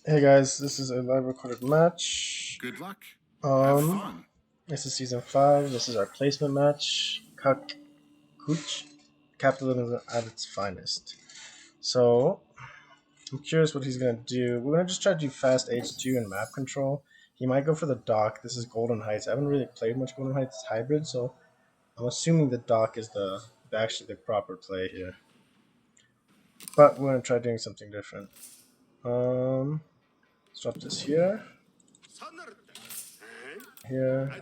Hey guys, this is a live recorded match. Good luck. Have Um, fun. this is season 5. This is our placement match. Kuch, capitalism at its finest. So, I'm curious what he's gonna do. We're gonna just try to do fast H2 and map control. He might go for the dock. This is Golden Heights. I haven't really played much Golden Heights hybrid, so I'm assuming the dock is actually the proper play here. But we're gonna try doing something different. Let's drop this here. Here.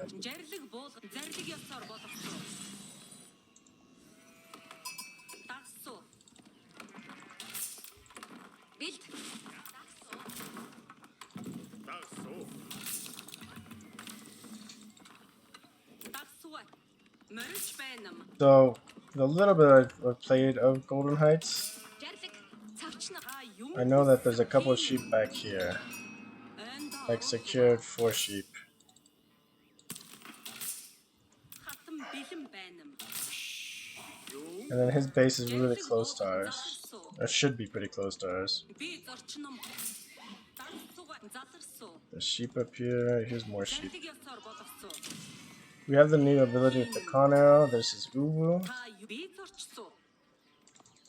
So, the little bit I've played of Golden Heights, I know that there's a couple of sheep back here. Like secured 4 sheep. And then his base is really close to ours. Or should be pretty close to ours. There's sheep up here. Here's more sheep. We have the new ability with the con arrow. There's his uwu.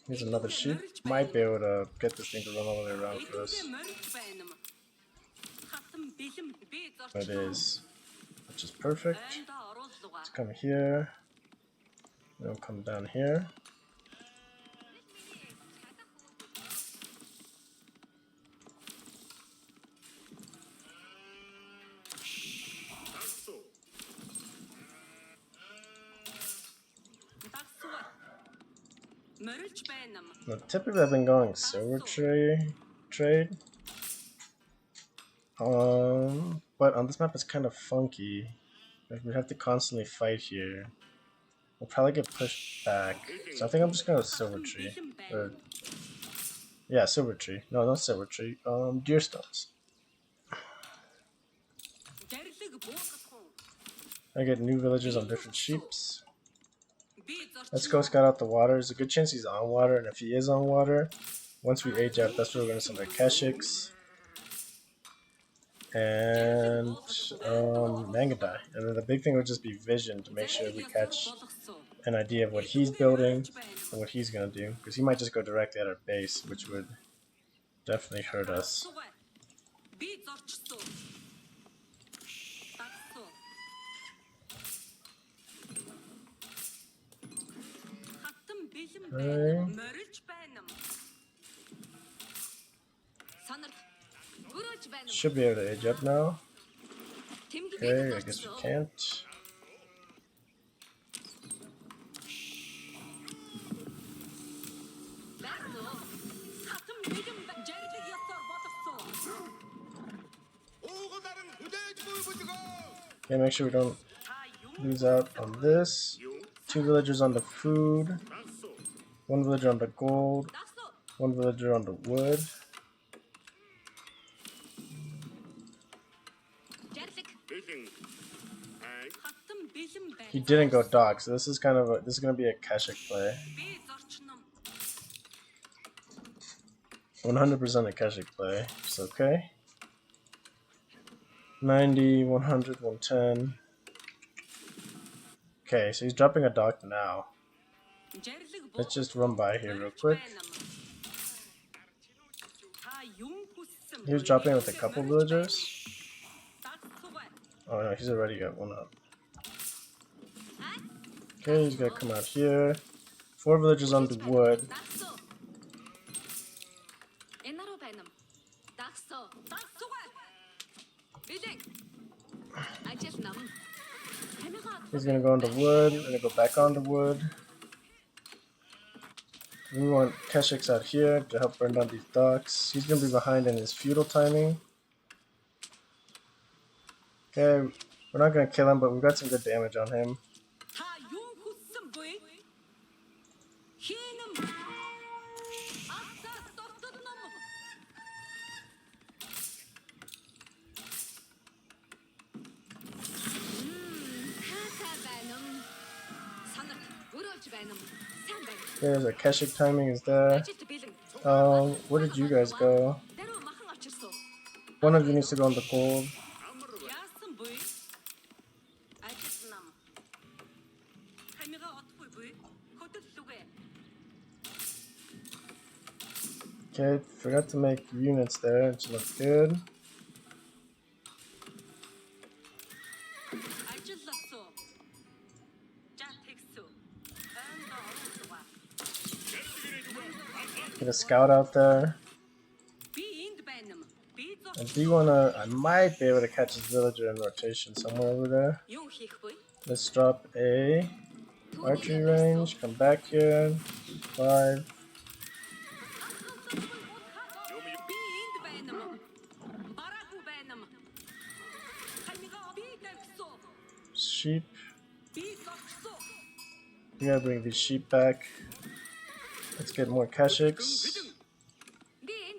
Here's another sheep. Might be able to get this thing to run all the way around for us. It is. Which is perfect. Let's come here. Then we'll come down here. Now, typically I've been going silver trade. But on this map it's kind of funky. We have to constantly fight here. We'll probably get pushed back. So I think I'm just gonna go silver tree. Yeah, silver tree. No, not silver tree. Deer stones. I get new villagers on different sheeps. Let's go scout out the water. There's a good chance he's on water, and if he is on water, once we age out, that's where we're gonna send our keshiks. And Mangadai. And then the big thing would just be vision to make sure we catch an idea of what he's building and what he's gonna do. Because he might just go directly at our base, which would definitely hurt us. Okay. Should be able to age up now. Okay, I guess we can't. Okay, make sure we don't lose out on this. 2 villagers on the food. 1 villager on the gold. 1 villager on the wood. He didn't go dock, so this is gonna be a keshik play. 100% a keshik play. It's okay. 90, 100, 110. Okay, so he's dropping a dock now. Let's just run by here real quick. He was dropping with a couple villagers. Oh no, he's already got 1 up. Okay, he's gonna come out here. 4 villagers on the wood. He's gonna go on the wood, and then go back on the wood. We want keshiks out here to help burn down these docks. He's gonna be behind in his feudal timing. Okay, we're not gonna kill him, but we've got some good damage on him. There's our keshik timing is there. Where did you guys go? One of you needs to go on the gold. Okay, forgot to make units there, which look good. Get a scout out there. I might be able to catch his villager in rotation somewhere over there. Let's drop a archery range, come back here, 5. Sheep. We gotta bring these sheep back. Let's get more keshiks.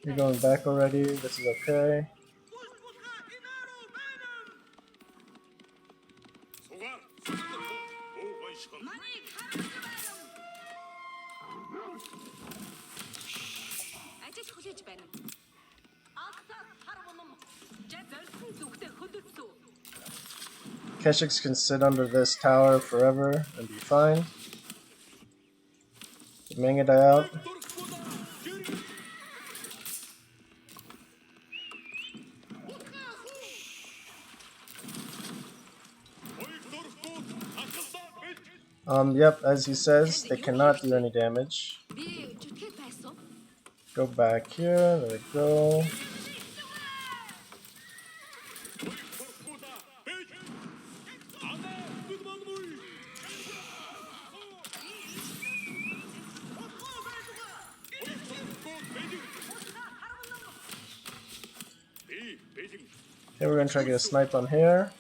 You're going back already, this is okay. Keshiks can sit under this tower forever and be fine. Mangadai out. Yep, as he says, they cannot do any damage. Go back here, there we go. Okay, we're gonna try to get a snipe on here.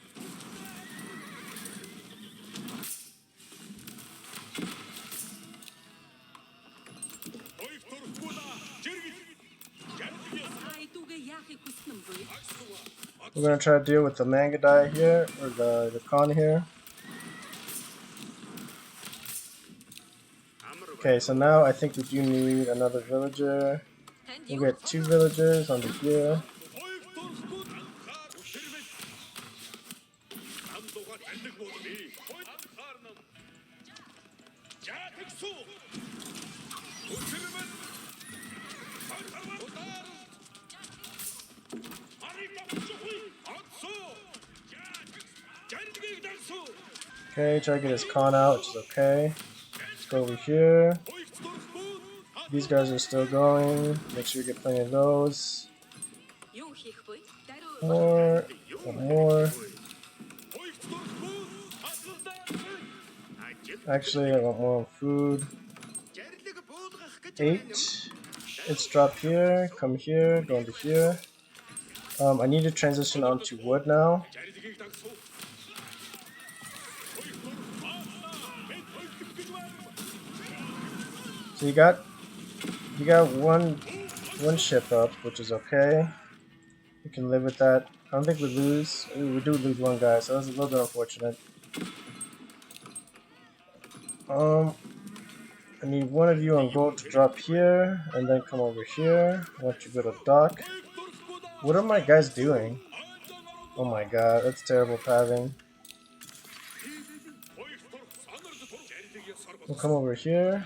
We're gonna try to deal with the Mangadai here, or the Khan here. Okay, so now I think we do need another villager. We'll get 2 villagers under here. Okay, try to get his Khan out, which is okay. Let's go over here. These guys are still going. Make sure you get plenty of those. More. One more. Actually, I want more food. 8. Let's drop here. Come here. Go into here. I need to transition onto wood now. So you got one ship up, which is okay. We can live with that. I don't think we lose. Ooh, we do lose one guy, so that's a little bit unfortunate. I need one of you on gold to drop here, and then come over here. I want you to go to dock. What are my guys doing? Oh my god, that's terrible pathing. We'll come over here.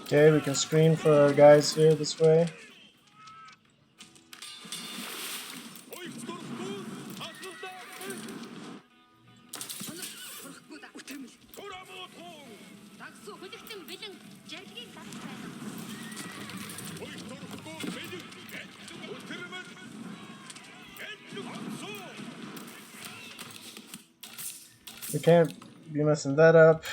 Okay, we can screen for our guys here this way. We can't be messing that up.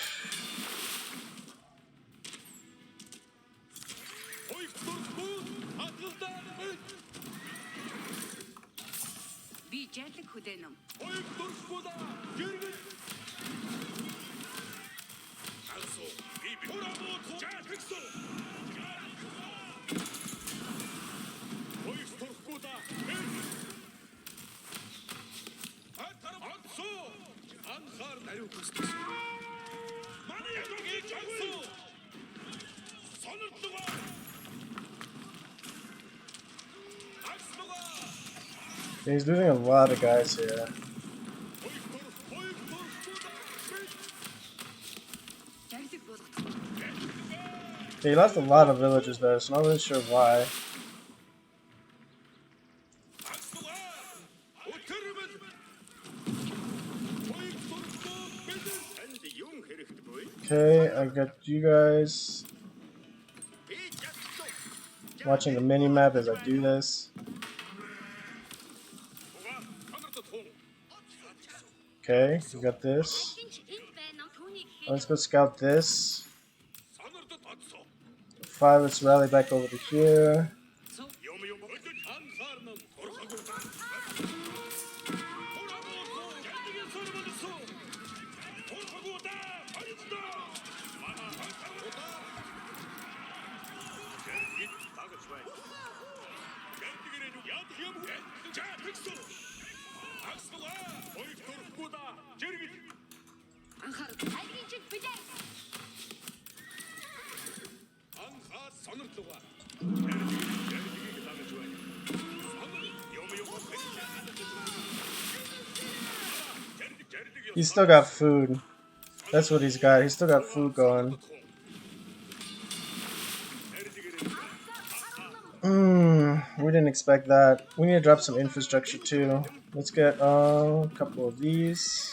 He's losing a lot of guys here. He lost a lot of villagers there, so I'm not really sure why. Okay, I got you guys watching the mini-map as I do this. Okay, we got this. Let's go scout this. 5, let's rally back over to here. He's still got food. That's what he's got. He's still got food going. We didn't expect that. We need to drop some infrastructure too. Let's get a couple of these.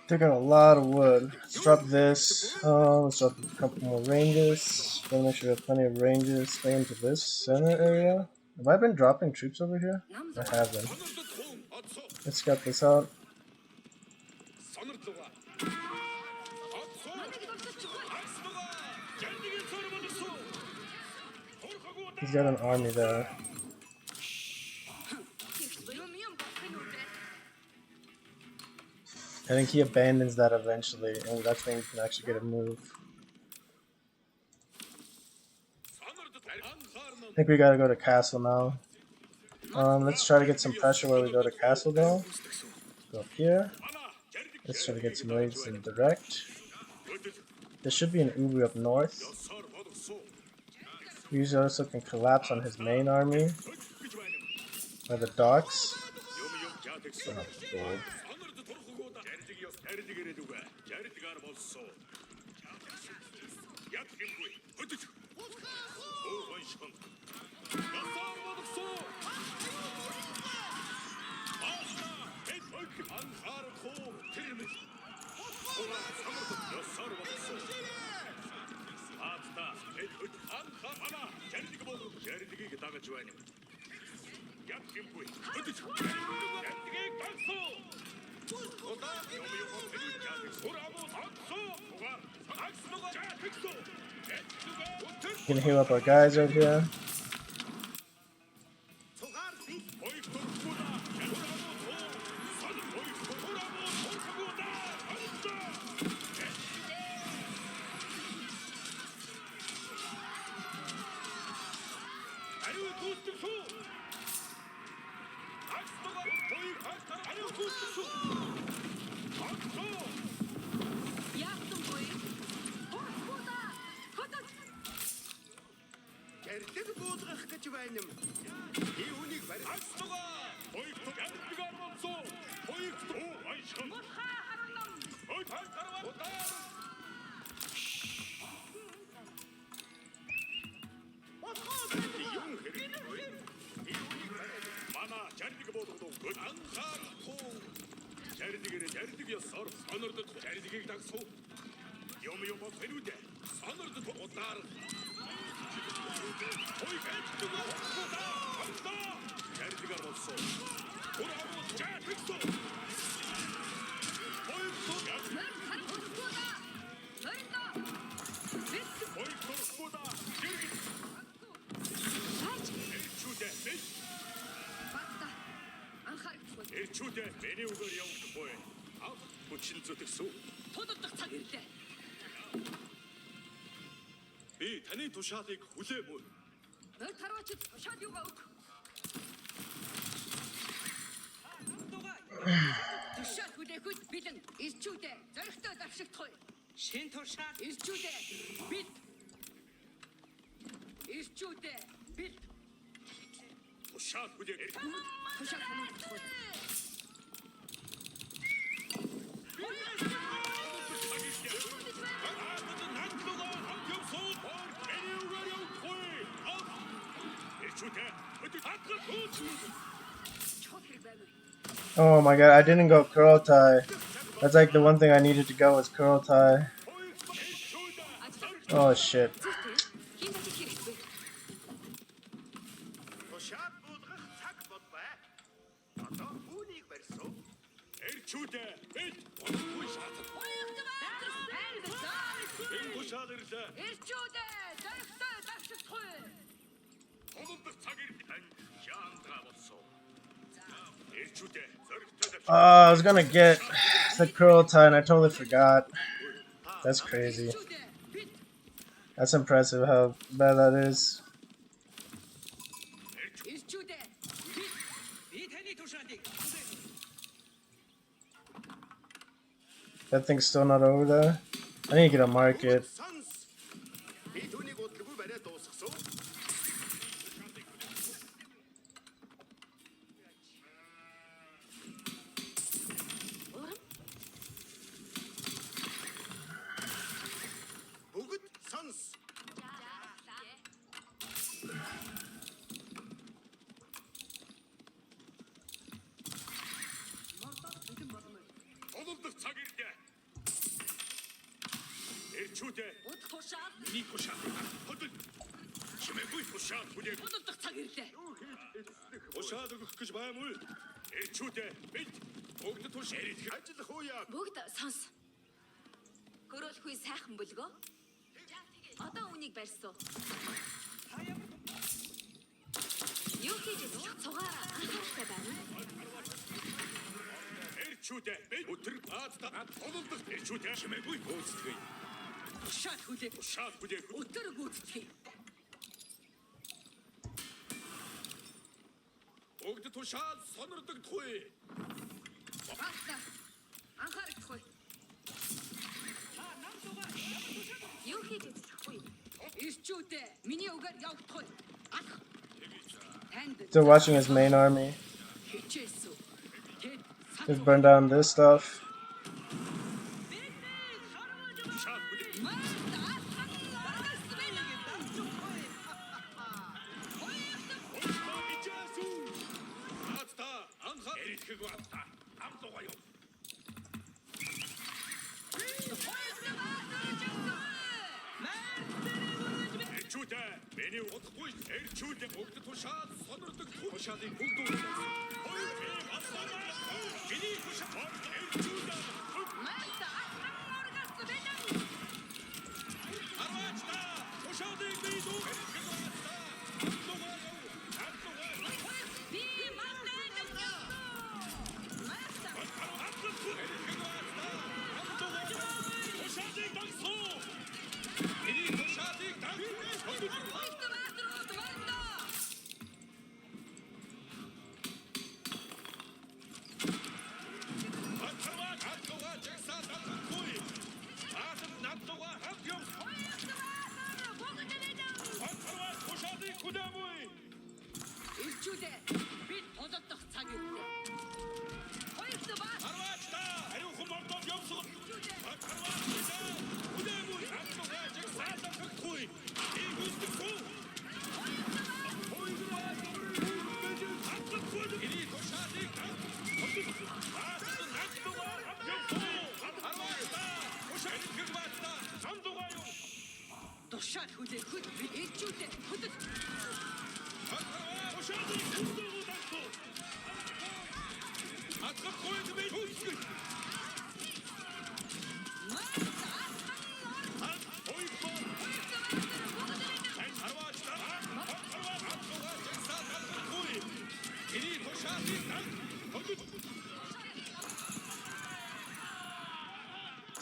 Took out a lot of wood. Let's drop this. Let's drop a couple more ranges. Gotta make sure we have plenty of ranges. Stay into this center area. Have I been dropping troops over here? I haven't. Let's scout this out. He's got an army there. I think he abandons that eventually, and that's when you can actually get a move. I think we gotta go to castle now. Let's try to get some pressure where we go to castle though. Go up here. Let's try to get some raids in direct. There should be an Ubu up north. We usually also can collapse on his main army. By the docks. Oh, gold. Gonna heal up our guys right here. Oh my god, I didn't go Kurultai. That's like the one thing I needed to go was Kurultai. Oh shit. I was gonna get the Kurultai and I totally forgot. That's crazy. That's impressive how bad that is. That thing's still not over there. I need to get a market. Still watching his main army. Just burn down this stuff.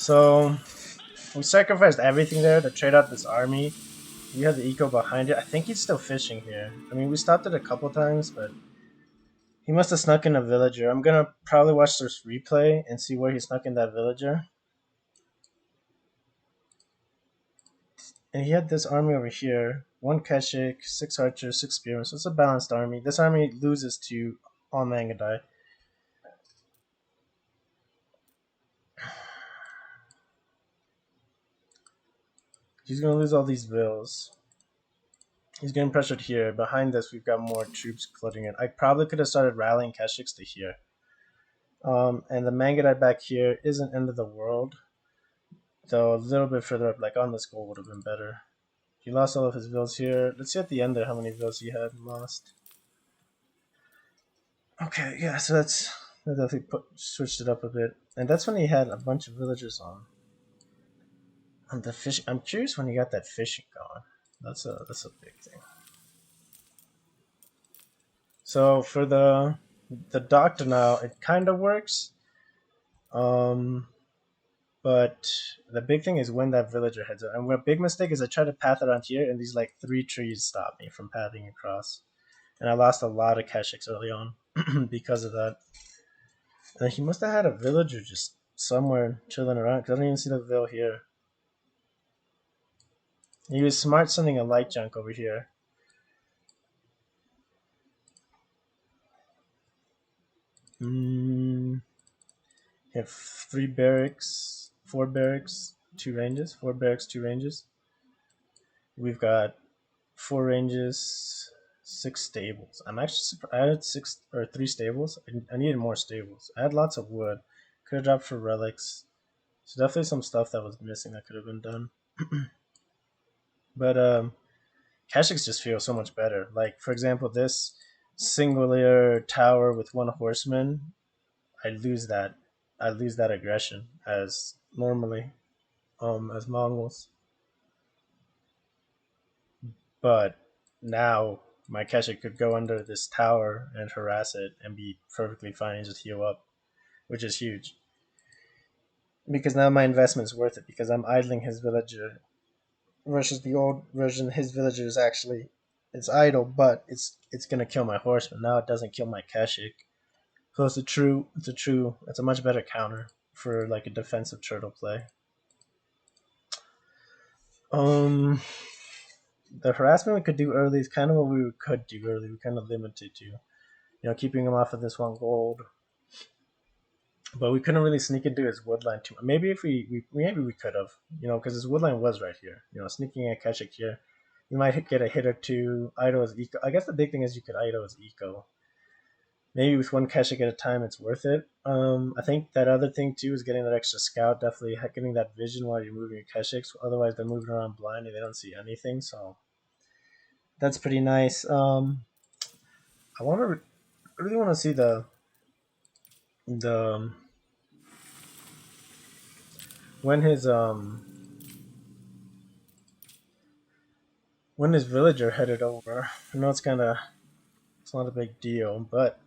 So we sacrificed everything there to trade out this army. We had the eco behind it. I think he's still fishing here. I mean, we stopped it a couple times, but he must have snuck in a villager. I'm gonna probably watch this replay and see where he snuck in that villager. And he had this army over here. 1 keshik, 6 archers, 6 spearmen. So it's a balanced army. This army loses to all Mangadai. He's gonna lose all these vills. He's getting pressured here. Behind this, we've got more troops flooding in. I probably could have started rallying keshiks to here. And the Mangadai back here isn't end of the world. Though a little bit further up, like on this goal, would have been better. He lost all of his vills here. Let's see at the end there how many vills he had lost. Okay, yeah, so that definitely switched it up a bit. And that's when he had a bunch of villagers on. The fish. I'm curious when he got that fishing going. That's a big thing. So for the doctor now, it kind of works. But the big thing is when that villager heads up. And a big mistake is I tried to path around here, and these like 3 trees stopped me from pathing across. And I lost a lot of keshiks early on because of that. And he must have had a villager just somewhere chilling around, because I don't even see the vill here. He was smart sending a light junk over here. You have 3 barracks, 4 barracks, 2 ranges. 4 barracks, 2 ranges. We've got 4 ranges, 6 stables. I'm actually surprised. I had 6 or 3 stables. I needed more stables. I had lots of wood. Could have dropped for relics. So definitely some stuff that was missing that could have been done. But keshiks just feel so much better. Like for example, this singular tower with 1 horseman, I lose that aggression as normally as Mongols. But now my keshik could go under this tower and harass it and be perfectly fine and just heal up, which is huge. Because now my investment is worth it because I'm idling his villager versus the old version. His villager is actually it's idle, but it's gonna kill my horseman. Now it doesn't kill my keshik. So it's a much better counter for like a defensive turtle play. The harassment we could do early is kind of what we could do early. We kind of limited to, keeping him off of this 1 gold. But we couldn't really sneak into his woodline too. Maybe if maybe we could have, because his woodline was right here. Sneaking a keshik here, you might get a hit or 2. Idle as eco. I guess the big thing is you could idle as eco. Maybe with 1 keshik at a time, it's worth it. I think that other thing too is getting that extra scout. Definitely getting that vision while you're moving your keshiks. Otherwise, they're moving around blind and they don't see anything. So that's pretty nice. I really want to see the when his villager headed over. I know it's not a big deal, but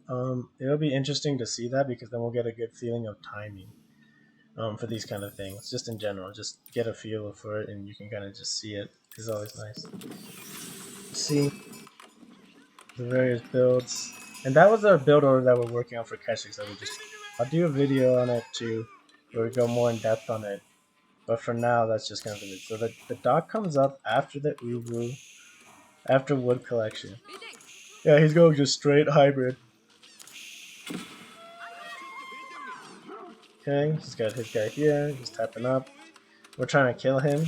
it'll be interesting to see that because then we'll get a good feeling of timing for these kind of things. Just in general, just get a feel for it, and you can kind of just see it. It's always nice. See the various builds, and that was our build order that we're working on for keshiks. I'll do a video on it too, where we go more in depth on it. But for now, that's just kind of it. So the dock comes up after the Uwu, after wood collection. Yeah, he's going just straight hybrid. Okay, he's got his guy here. He's tapping up. We're trying to kill him.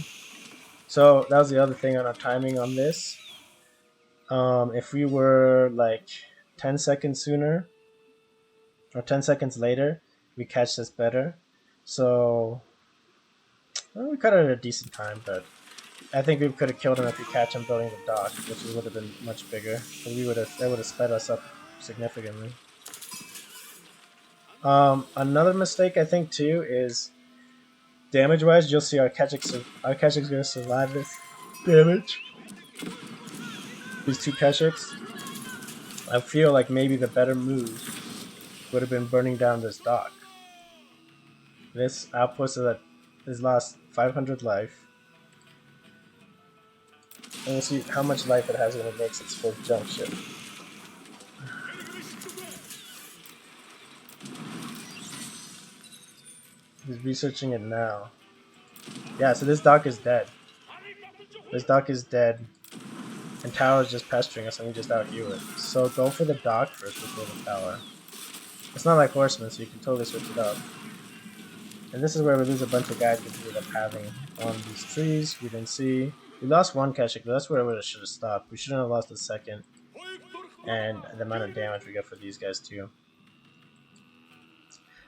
So that was the other thing on our timing on this. If we were like 10 seconds sooner or 10 seconds later, we catch this better. So we cut it at a decent time, but I think we could have killed him if we catch him building the dock, which would have been much bigger. So that would have sped us up significantly. Another mistake I think too is damage-wise. You'll see our keshik's gonna survive this damage. These 2 keshiks. I feel like maybe the better move would have been burning down this dock. This outpost is at has lost 500 life. And we'll see how much life it has when it makes its first jump ship. He's researching it now. Yeah, so this dock is dead. This dock is dead. And tower is just pestering us and we just out-heal it. So go for the dock first before the tower. It's not like horsemen, so you can totally switch it up. And this is where we lose a bunch of guys we ended up having on these trees. We didn't see. We lost one keshik, but that's where we should have stopped. We shouldn't have lost a second. And the amount of damage we get for these guys too.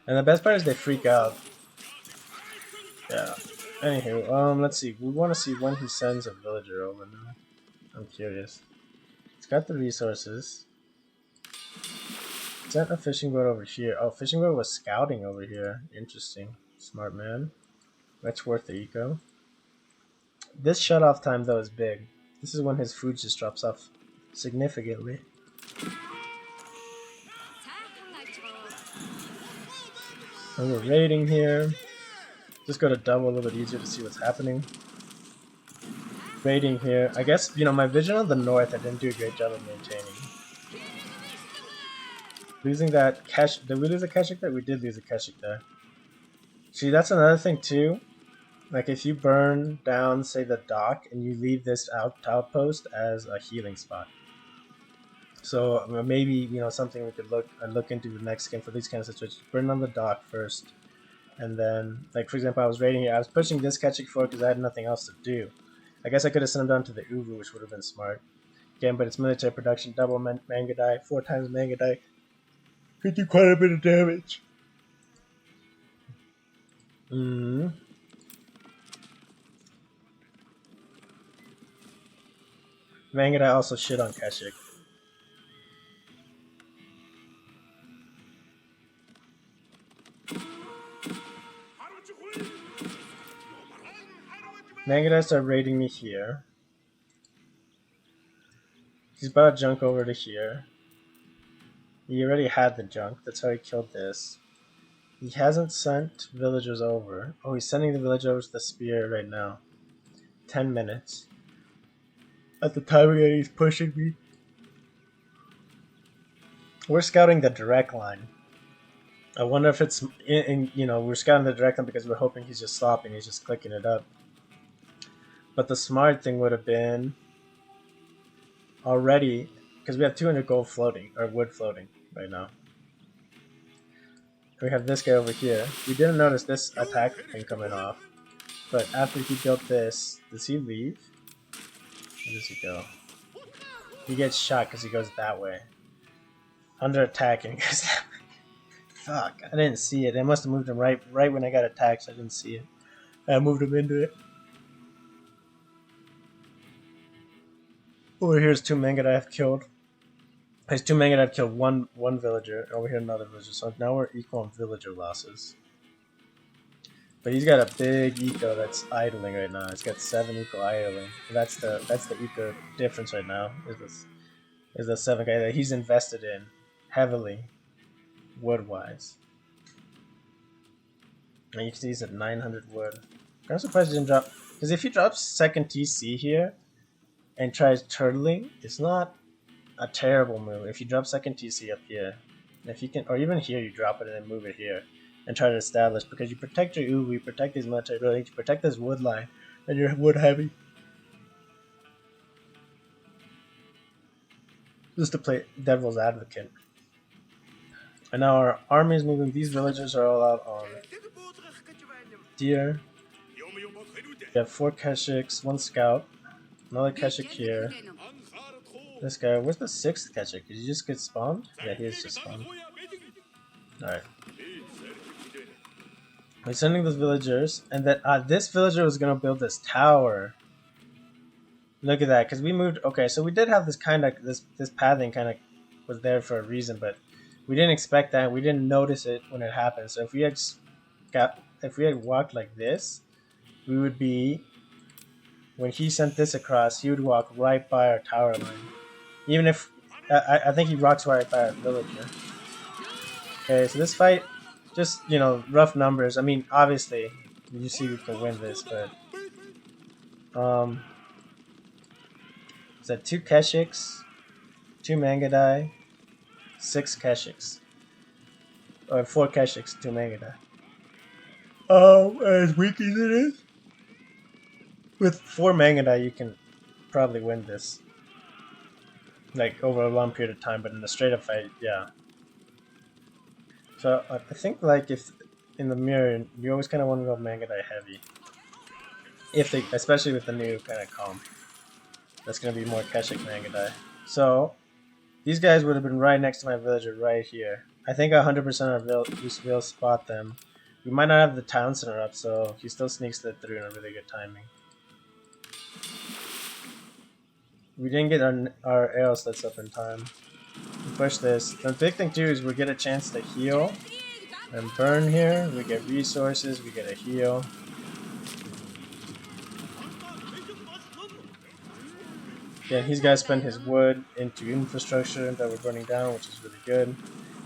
And the best part is they freak out. Yeah. Anywho, let's see. We want to see when he sends a villager over now. I'm curious. He's got the resources. Sent a fishing boat over here. Oh, fishing boat was scouting over here. Interesting. Smart man. That's worth the eco. This shut-off time, though, is big. This is when his food just drops off significantly. And we're raiding here. Just go to double a little bit easier to see what's happening. Raiding here. I guess, my vision of the north I didn't do a great job of maintaining. Losing that keshik. Did we lose a keshik there? We did lose a keshik there. See, that's another thing too. Like if you burn down, say, the dock and you leave this outpost as a healing spot. So maybe something we could look into the next game for these kind of situations. Burn on the dock first, and then like for example, I was raiding here. I was pushing this keshik forward because I had nothing else to do. I guess I could have sent him down to the Uvu, which would have been smart. Again, but it's military production, double manga die, 4 times manga die. Could do quite a bit of damage. Manga die also shit on keshik. Manga start raiding me here. He's brought junk over to here. He already had the junk, that's how he killed this. He hasn't sent villagers over. Oh, he's sending the villagers over to the spear right now. 10 minutes. At the time again, he's pushing me. We're scouting the direct line. I wonder if it's we're scouting the direct line because we're hoping he's just stopping, he's just clicking it up. But the smart thing would have been already, because we have 200 gold floating, or wood floating right now. We have this guy over here. We didn't notice this attack thing coming off. But after he built this, does he leave? Where does he go? He gets shot because he goes that way. Under attack and he goes that way. Fuck, I didn't see it. I must have moved him right when I got attacked, so I didn't see it. I moved him into it. Over here's 2 manga that I've killed. There's 2 manga that I've killed one villager. Over here another villager. So now we're equal on villager losses. But he's got a big eco that's idling right now. It's got 7 eco idling. That's the eco difference right now. Is the 7 guy that he's invested in heavily, wood wise. And you can see he's at 900 wood. I'm surprised he didn't drop, because if he drops second TC here and tries turtling, it's not a terrible move. If you drop second TC up here, if you can, or even here, you drop it and then move it here and try to establish, because you protect your Uvu, you protect these military buildings, you protect this wood line, and you're wood heavy. Just to play devil's advocate. And now our army is moving. These villagers are all out on deer. We have 4 keshiks, 1 scout, another keshik here. This guy, where's the 6th keshik? Did he just get spawned? Yeah, he is just spawned. Alright. We're sending those villagers, and then this villager was gonna build this tower. Look at that, because we moved. Okay, so we did have this kind of this pathing kind of was there for a reason, but we didn't expect that. We didn't notice it when it happened. So if we had walked like this, we would be. When he sent this across, he would walk right by our tower line. Even if I think he walks right by our villager. Okay, so this fight, just rough numbers. I mean, obviously, you see we can win this, but is that 2 keshiks, 2 mangadai, 6 keshiks, or 4 keshiks, 2 mangadai. As weak as it is, with 4 mangadai you can probably win this, like over a long period of time. But in a straight up fight, yeah. So I think like if in the mirror, you always kind of want to go mangadai heavy, if they, especially with the new kind of comp. That's going to be more keshik mangadai. So these guys would have been right next to my villager right here. I think 100% of will spot them. We might not have the town center up, so he still sneaks that through in a really good timing. We didn't get our arrow slits up in time. We push this. The big thing too is we get a chance to heal and burn here. We get resources, we get a heal. Yeah, he's got to spend his wood into infrastructure that we're burning down, which is really good.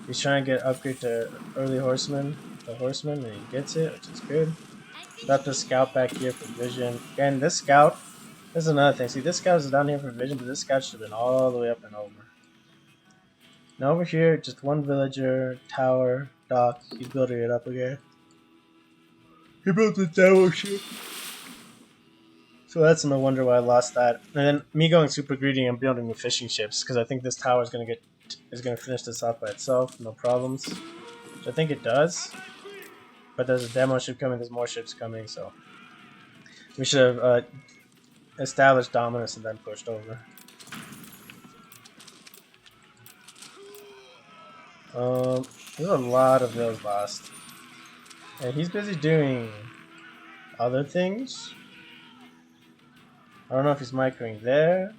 He's trying to get upgrade to early horseman, the horseman, and he gets it, which is good. Got the scout back here for vision. Again, this scout, this is another thing. See, this scout is down here for vision, but this scout should have been all the way up and over. Now over here, just one villager, tower, dock. He's building it up again. He built the tower ship. So that's no wonder why I lost that. And then me going super greedy and building the fishing ships, because I think this tower is gonna finish this off by itself, no problems. Which I think it does. But there's a demo ship coming, there's more ships coming, so we should have established dominance and then pushed over. There's a lot of those lost. And he's busy doing other things. I don't know if he's microing there.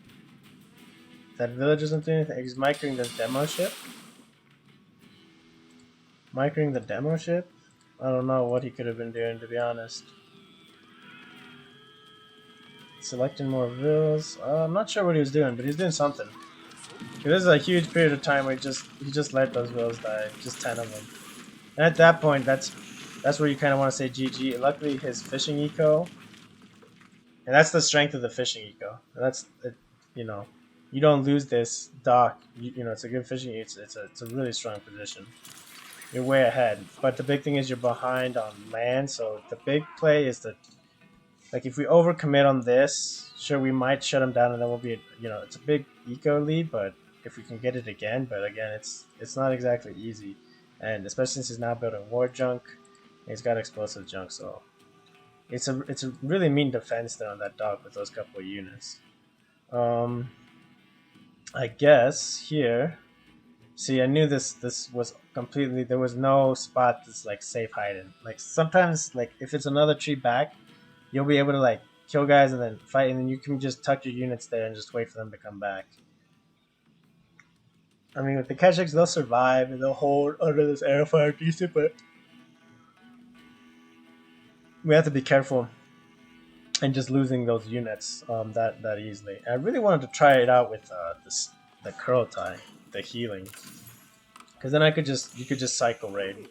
That village isn't doing anything. He's microing the demo ship. Microing the demo ship? I don't know what he could have been doing, to be honest. Selecting more vills. I'm not sure what he was doing, but he's doing something. This is a huge period of time where he just let those vills die, just 10 of them. And at that point, that's where you kind of want to say GG. Luckily, his fishing eco, and that's the strength of the fishing eco. And that's you know, you don't lose this dock. You know, it's a good fishing. It's a really strong position. You're way ahead, but the big thing is you're behind on land. So the big play is that, like, if we overcommit on this, sure, we might shut him down, and then we'll be, you know, it's a big eco lead. But if we can get it again, but again, it's not exactly easy, and especially since he's now building war junk, he's got explosive junk, so it's a really mean defense there on that dock with those couple of units. I guess here. See, I knew this was completely, there was no spot that's like safe hiding. Like sometimes, like if it's another tree back, you'll be able to like kill guys and then fight, and then you can just tuck your units there and just wait for them to come back. I mean, with the keshiks, they'll survive and they'll hold under this arrow fire decent, but we have to be careful and just losing those units that easily. And I really wanted to try it out with the curl tie, the healing, because then you could just cycle raid.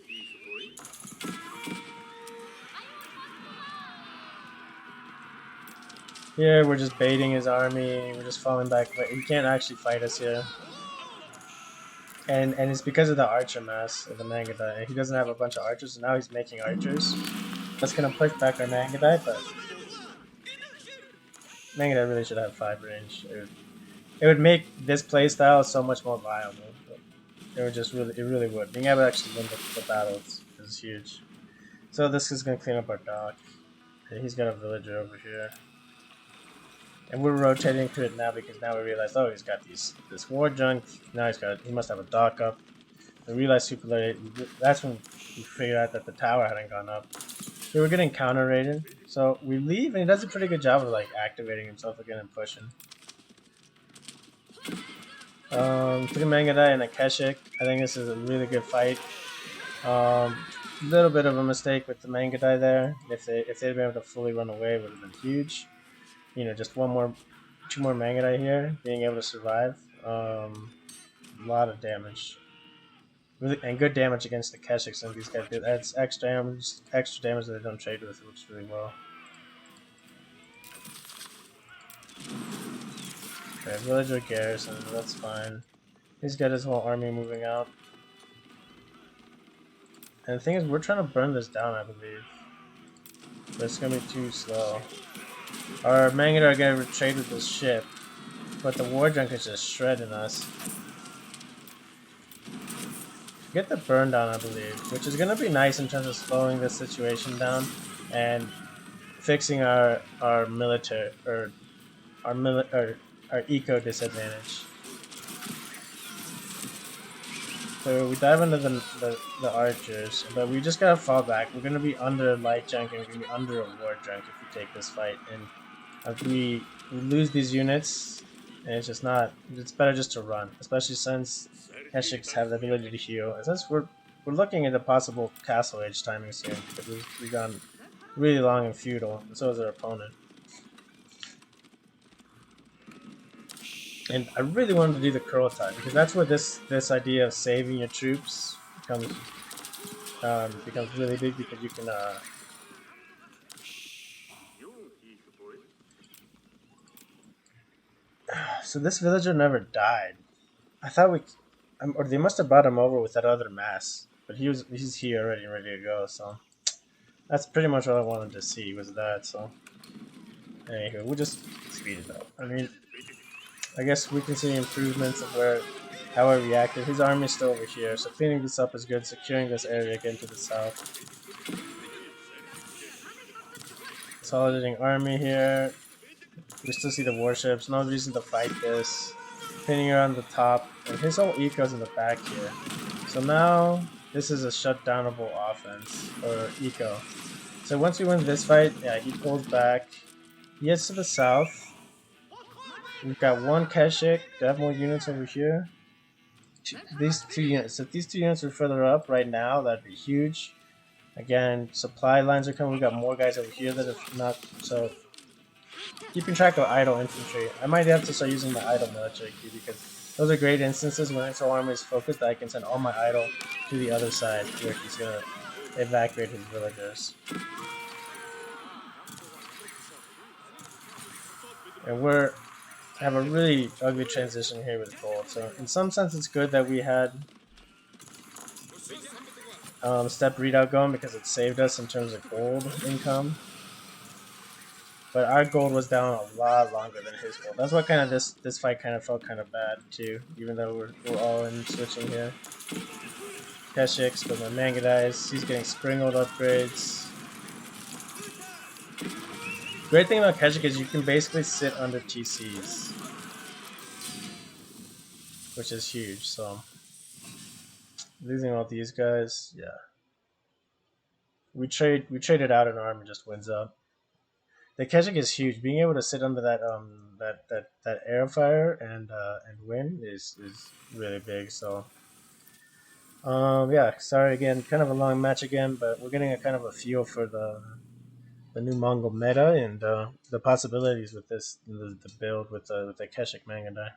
Here we're just baiting his army. We're just falling back, but he can't actually fight us here. And it's because of the archer mass of the Mangadai. He doesn't have a bunch of archers, so now he's making archers. That's gonna push back our Mangadai, but Mangadai really should have 5 range. It would make this playstyle so much more viable. It really would. Being able to actually win the battles is huge. So this is gonna clean up our dock. And he's got a villager over here. And we're rotating to it now because now we realize, oh, he's got this war junk. Now he must have a dock up. We realized super late. That's when we figured out that the tower hadn't gone up. So we're getting counter raided. So we leave, and he does a pretty good job of like activating himself again and pushing. 3 Mangadai and a Keshik. I think this is a really good fight. Little bit of a mistake with the Mangadai there. If they'd been able to fully run away, it would have been huge. You know, just 2 more Mangadai here, being able to survive. A lot of damage. really and good damage against the keshiks, and these guys do adds extra damage that they don't trade with, which is really well. Okay, villager garrison, that's fine. He's got his whole army moving out. And the thing is, we're trying to burn this down, I believe. But it's gonna be too slow. Our Mangada are gonna trade with this ship, but the war junk is just shredding us. Get the burn down, I believe, which is gonna be nice in terms of slowing this situation down and fixing our military or our eco disadvantage. So we dive into the archers, but we just gotta fall back. We're gonna be under light junk and we're gonna be under a war junk if we take this fight. And if we lose these units, and it's just not. It's better just to run, especially since keshiks have the ability to heal. And since we're looking at a possible castle age timing soon, because we've gone really long and feudal, and so is our opponent. And I really wanted to do the curl tie because that's where this idea of saving your troops becomes really big, because you can so this villager never died. I thought or they must have brought him over with that other mass, but he's here already, ready to go. So that's pretty much all I wanted to see was that. So anywho, we'll just speed it up. I mean, I guess we can see improvements of how I reacted. His army's still over here, so cleaning this up is good. Securing this area again to the south. Consolidating army here. We still see the warships. No reason to fight this. Pinning around the top, and his whole eco's in the back here. So now this is a shutdownable offense or eco. So once we win this fight, yeah, he pulls back. He heads to the south. We've got one keshik. They have more units over here. These two units. If these two units are further up right now, that'd be huge. Again, supply lines are coming. We've got more guys over here that are not. So keeping track of idle infantry. I might have to start using my idle military queue, because those are great instances when his whole army is focused that I can send all my idle to the other side where he's gonna evacuate his villagers. And we're have a really ugly transition here with gold. So in some sense, it's good that we had step readout going, because it saved us in terms of gold income. But our gold was down a lot longer than his gold. That's why kind of this fight kind of felt kind of bad too, even though we're all in switching here. Keshiks, but my Mangadais, he's getting Springald upgrades. Great thing about Keshik is you can basically sit under TCs, which is huge. So losing all these guys, yeah. We traded out an arm and just wins up. The Keshik is huge. Being able to sit under that that air fire and win is really big. So yeah, sorry again, kind of a long match again, but we're getting a kind of a feel for the new Mongol meta and the possibilities with the build with the Keshik Mangada.